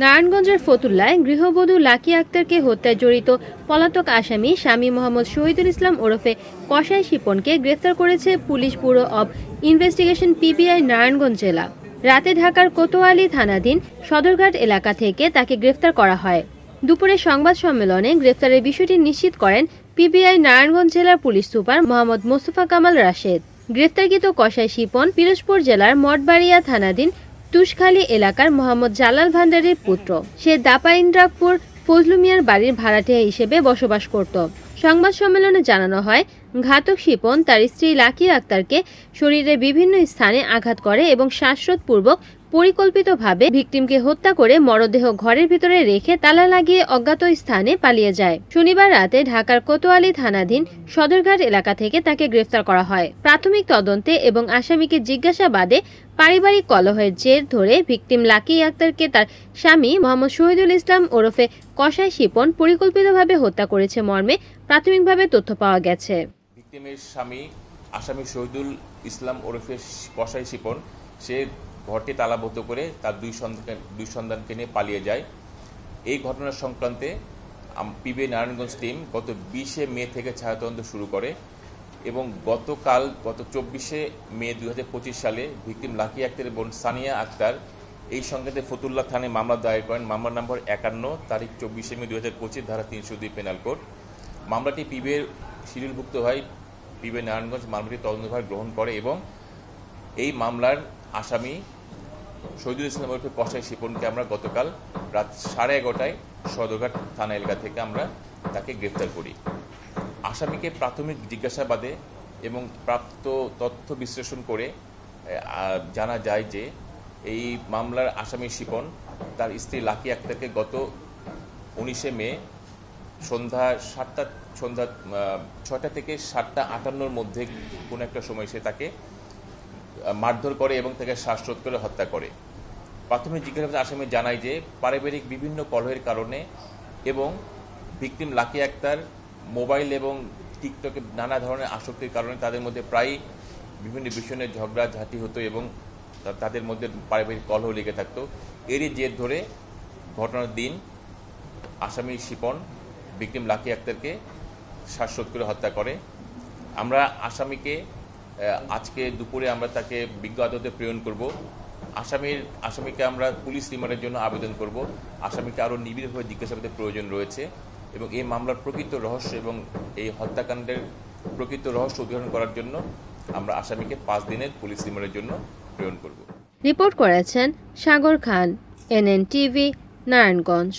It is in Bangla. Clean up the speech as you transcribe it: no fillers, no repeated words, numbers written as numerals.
নারায়ণগঞ্জের ফতুল্লায় গৃহবধূ লাকি আক্তারকে হত্যায় জড়িত পলাতক আসামি স্বামী মোহাম্মদ শহীদুল ইসলাম ওরফে কসাই শিপনকে গ্রেফতার করেছে police bureau of investigation PBI Narayanganj জেলা। রাতে ঢাকার কোতোয়ালি থানাধীন সদরঘাট এলাকা থেকে তাকে গ্রেফতার করা হয়। দুপুরে সংবাদ সম্মেলনে গ্রেফতারের বিষয়টি নিশ্চিত করেন পিবিআই নারায়ণগঞ্জ জেলার পুলিশ সুপার মোহাম্মদ মোস্তফা কামাল রাশেদ। গ্রেফতারকৃত কসাই শিপন পিরোজপুর জেলার মঠবাড়িয়া থানাধীন তুষখালী এলাকার মোহাম্মদ জালাল ভান্ডারীর পুত্র। সে দাপাইন্দ্রাপুর ফজলু মিয়ার বাড়ির ভাড়াটিয়া হিসেবে বসবাস করত। সংবাদ সম্মেলনে জানানো হয়, ঘাতক শিপন তার স্ত্রী লাকি আক্তারকে শরীরে বিভিন্ন স্থানে আঘাত করে এবং শ্বাসরোধপূর্বক পরিকল্পিতভাবে ভিকটিমকে হত্যা করে মরদেহ ঘরের ভিতরে রেখে তালা লাগিয়ে অজ্ঞাত স্থানে পালিয়ে যায়। শনিবার রাতে ঢাকার কোতোয়ালি থানাধীন সদরঘাট এলাকা থেকে তাকে গ্রেফতার করা হয়। প্রাথমিক তদন্তে এবং আসামিকে জিজ্ঞাসাবাদে পারিবারিক কলহের জের ধরে ভিকটিম লাকি আক্তারকে তার স্বামী মোহাম্মদ শহীদুল ইসলাম ওরফে কসাই শিপন পরিকল্পিতভাবে হত্যা করেছে মর্মে প্রাথমিকভাবে তথ্য পাওয়া গেছে। ভিকটিমের স্বামী আসামি শহীদুল ইসলাম ওরফে কসাই শিপন সে ঘরটি তালাবদ্ধ করে তার দুই সন্তানকে নিয়ে পালিয়ে যায়। এই ঘটনার সংক্রান্তে পিবিআই নারায়ণগঞ্জ টিম গত 20 মে থেকে ছায়াতদন্ত শুরু করে এবং গত 24 মে 2025 সালে ভিকটিম লাকি আক্তারের বোন সানিয়া আক্তার এই সংক্রান্তে ফতুল্লা থানায় মামলা দায়ের করেন। মামলা নম্বর 51 তারিখ 24 মে 2025 ধারা 302 পেনাল কোড। মামলাটি পিবিআইয়ের শিডিউলভুক্ত হয়। পিবিআই নারায়ণগঞ্জ মামলাটি তদন্তভার গ্রহণ করে এবং এই মামলার আসামি শহীদুল ইসলাম ওরফে কসাই শিপনকে আমরা গতকাল রাত 11:30টায় সদরঘাট থানা এলাকা থেকে আমরা তাকে গ্রেফতার করি। আসামিকে প্রাথমিক জিজ্ঞাসাবাদে এবং প্রাপ্ত তথ্য বিশ্লেষণ করে জানা যায় যে এই মামলার আসামি শিপন তার স্ত্রী লাকি আক্তারকে গত 19 মে সন্ধ্যা 6টা থেকে 7:58 মধ্যে কোনো একটা সময় সে তাকে মারধর করে এবং তাকে শ্বাসরোধ করে হত্যা করে। প্রাথমিক জিজ্ঞাসাবাদে আসামি জানায় যে পারিবারিক বিভিন্ন কলহের কারণে এবং ভিকটিম লাকি আক্তার মোবাইল এবং টিকটকে নানা ধরনের আসক্তির কারণে তাদের মধ্যে প্রায় বিভিন্ন বিষয় নিয়ে ঝগড়াঝাঁটি হতো এবং তাদের মধ্যে পারিবারিক কলহ লেগে থাকতো। এরই জের ধরে ঘটনার দিন আসামি শিপন ভিকটিম লাকি আক্তারকে শ্বাসরোধ করে হত্যা করে। আমরা আসামিকে আজকে দুপুরে আমরা তাকে বিজ্ঞ আদালতে প্রেরণ করব। আসামিকে আমরা পুলিশ রিমান্ডের জন্য আবেদন করব। আসামিকে আরও নিবিড়ভাবে জিজ্ঞাসাবাদের প্রয়োজন রয়েছে এবং এই মামলার প্রকৃত রহস্য এবং এই হত্যাকাণ্ডের প্রকৃত রহস্য উদ্ঘাটন করার জন্য আমরা আসামিকে 5 দিনের পুলিশ রিমান্ডের জন্য প্রেরণ করব। রিপোর্ট করেছেন সাগর খান, NN টিভি, নারায়ণগঞ্জ।